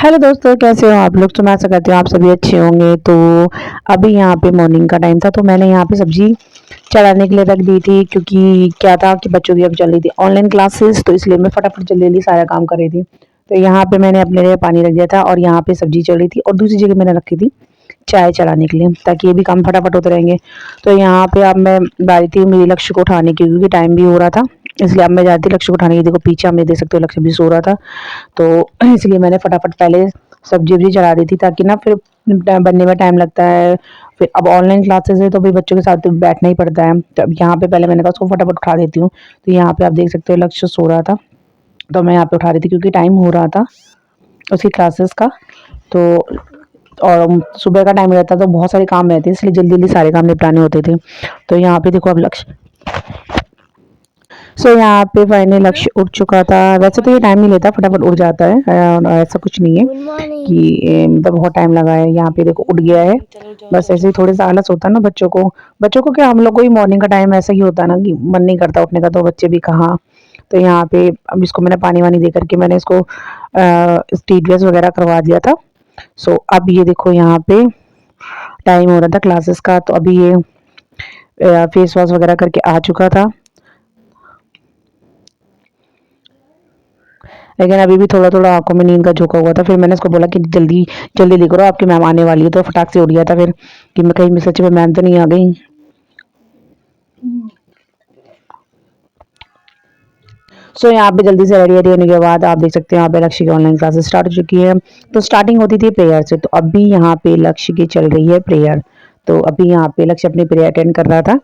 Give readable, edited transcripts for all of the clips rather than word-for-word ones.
Hello दोस्तों, कैसे हो आप लोग। तो मैं आशा करती हूँ आप सभी अच्छे होंगे। तो अभी यहाँ पे मॉर्निंग का टाइम था, तो मैंने यहाँ पे सब्जी चढ़ाने के लिए रख दी थी, क्योंकि क्या था कि बच्चों की अब चल रही थी ऑनलाइन क्लासेस, तो इसलिए मैं फटाफट जल्दी जल्दी सारा काम कर रही थी। तो यहाँ पे मैंने अपने लिए पानी रख दिया था और यहाँ पे सब्जी चल रही थी, और दूसरी जगह मैंने रखी थी चाय चढ़ाने के लिए, ताकि ये भी काम फटाफट होते रहेंगे। तो यहाँ पे अब मैं बारी थी मेरी लक्ष्य को उठाने की, क्योंकि टाइम भी हो रहा था, इसलिए अब मैं जाती थी लक्ष्य को उठाने की। देखो पीछे आप देख सकते हो, लक्ष्य भी सो रहा था, तो इसलिए मैंने फटाफट पहले सब्जी वब्जी चढ़ा दी थी, ताकि ना फिर बनने में टाइम लगता है। फिर अब ऑनलाइन क्लासेस है, तो भाई बच्चों के साथ तो बैठना ही पड़ता है। तो अब यहाँ पे पहले मैंने कहा उसको फटाफट उठा देती हूँ। तो यहाँ पे आप देख सकते हो लक्ष्य सो रहा था, तो मैं यहाँ पे उठा रही थी, क्योंकि टाइम हो रहा था उसकी क्लासेस का। तो और सुबह का टाइम रहता तो बहुत सारे काम रहते, इसलिए जल्दी जल्दी सारे काम निपटाने होते थे। तो यहाँ पे देखो अब लक्ष्य, यहाँ पे फाइनली लक्ष्य उठ चुका था। वैसे तो ये टाइम नहीं लेता, फटाफट उठ जाता है, ऐसा कुछ नहीं है कि मतलब बहुत टाइम लगा है। यहाँ पे देखो उठ गया है, बस ऐसे ही थोड़े सा आलस होता है ना बच्चों को क्या, हम लोग को ही मॉर्निंग का टाइम ऐसा ही होता है ना कि मन नहीं करता उठने का, तो बच्चे भी कहाँ। तो यहाँ पे अब इसको मैंने पानी वानी दे करके मैंने इसको स्टीट ड्रेस वगैरह करवा दिया था। अब ये देखो यहाँ पे टाइम हो रहा था क्लासेस का, तो अभी ये फेस वॉश वगैरह करके आ चुका था। लेकिन अभी भी थोड़ा थोड़ा आंखों में नींद का झोंका हुआ था। फिर मैंने उसको बोला कि जल्दी जल्दी करो, आपकी मैम आने वाली है। तो फटाक से उठ गया था फिर, कि मैं कहीं सच में मैम तो नहीं आ गई। यहाँ पे जल्दी से रेडी रेडी होने के बाद आप देख सकते हैं यहाँ पे लक्ष्य की ऑनलाइन क्लासेस स्टार्ट हो चुकी है। तो स्टार्टिंग होती थी प्रेयर से, तो अभी यहाँ पे लक्ष्य की चल रही है प्रेयर। तो अभी यहाँ पे लक्ष्य अपनी प्रेयर अटेंड कर रहा था।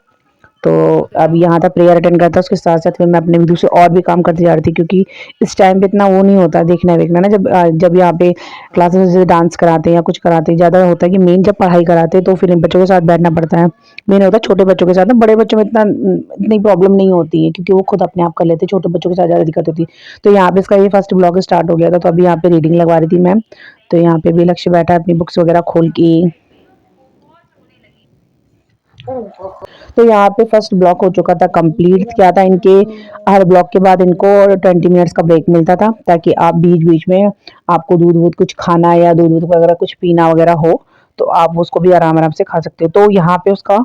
तो अब यहाँ तक प्रेयर अटेंड करता, उसके साथ साथ फिर मैं अपने भी दूसरे और भी काम करती जा रही थी, क्योंकि इस टाइम पे इतना वो नहीं होता देखना देखना ना। जब यहाँ पे क्लासेस जैसे डांस कराते हैं या कुछ कराते हैं, ज़्यादा होता है कि मेन जब पढ़ाई कराते हैं तो फिर इन बच्चों के साथ बैठना पड़ता है। मेन होता है छोटे बच्चों के साथ ना, बड़े बच्चों में इतनी प्रॉब्लम नहीं होती है, क्योंकि वो खुद अपने आप कर लेते हैं। छोटे बच्चों के साथ ज़्यादा दिक्कत होती है। तो यहाँ पे इसका ये फर्स्ट ब्लॉग स्टार्ट हो गया था, तो अभी यहाँ पे रीडिंग लगवा रही थी मैम। तो यहाँ पे भी लक्ष्य बैठा है अपनी बुक्स वगैरह खोल के। तो यहाँ पे फर्स्ट ब्लॉक हो चुका था कंप्लीट। क्या था, इनके हर ब्लॉक के बाद इनको 20 मिनट्स का ब्रेक मिलता था, ताकि आप बीच बीच में आपको दूध वूध कुछ खाना या दूध वूध वगैरह कुछ पीना वगैरह हो, तो आप उसको भी आराम आराम से खा सकते हो। तो यहाँ पे उसका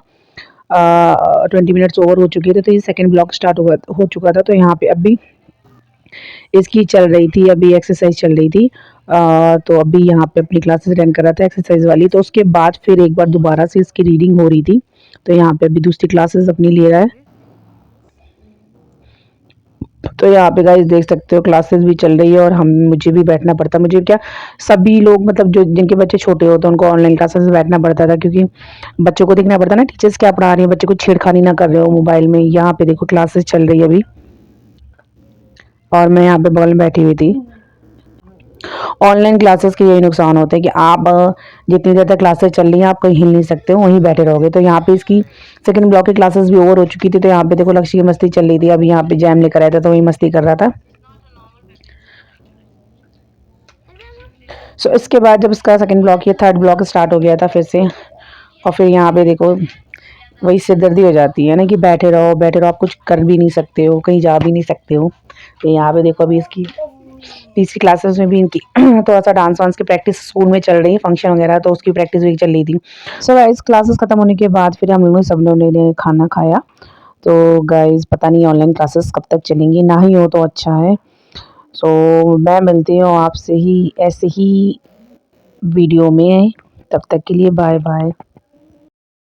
20 मिनट्स ओवर हो चुके थे, तो ये सेकंड ब्लॉक स्टार्ट हो चुका था। तो यहाँ पे अभी इसकी चल रही थी, अभी एक्सरसाइज चल रही थी। तो अभी यहाँ पे अपनी क्लासेस अटेंड कर रहा था एक्सरसाइज वाली। तो उसके बाद फिर एक बार दोबारा से इसकी रीडिंग हो रही थी। तो यहाँ पे अभी दूसरी क्लासेस अपनी ले रहा है। तो यहाँ पे गाइस देख सकते हो क्लासेस भी चल रही है, और हम मुझे भी बैठना पड़ता है। मुझे क्या, सभी लोग मतलब जो जिनके बच्चे छोटे होते हैं उनको ऑनलाइन क्लासेस में बैठना पड़ता था, क्योंकि बच्चों को देखना पड़ता है ना टीचर्स क्या पढ़ा रही है, बच्चे को छेड़खानी ना कर रहे हो मोबाइल में। यहाँ पे देखो क्लासेस चल रही है अभी, और मैं यहाँ पे बगल में बैठी हुई थी। ऑनलाइन क्लासेस के यही नुकसान होते हैं कि आप जितनी देर तक क्लासेस चल रही हैं आप कहीं हिल नहीं सकते हो, वहीं बैठे रहोगे। तो यहाँ पे इसकी सेकंड ब्लॉक की क्लासेस भी ओवर हो चुकी थी। तो यहाँ पे देखो लक्ष्य की मस्ती चल रही थी। अभी यहाँ पे जैम लेकर आया था, तो वही मस्ती कर रहा था। इसके बाद जब इसका सेकंड ब्लॉक या थर्ड ब्लॉक स्टार्ट हो गया था फिर से, और फिर यहाँ पे देखो वही सिरदर्दी हो जाती है ना, कि बैठे रहो बैठे रहो, आप कुछ कर भी नहीं सकते हो, कहीं जा भी नहीं सकते हो। तो यहाँ पे देखो अभी इसकी तीसरी क्लासेस में भी इनकी थोड़ा सा डांस वांस की प्रैक्टिस स्कूल में चल रही है, फंक्शन वगैरह, तो उसकी प्रैक्टिस भी चल रही थी। गाइस क्लासेस खत्म होने के बाद फिर हम लोगों ने सब लोगों ने खाना खाया। तो गाइस पता नहीं ऑनलाइन क्लासेस कब तक चलेंगी, ना ही हो तो अच्छा है। मैं मिलती हूँ आपसे ही ऐसे ही वीडियो में, तब तक के लिए बाय बाय।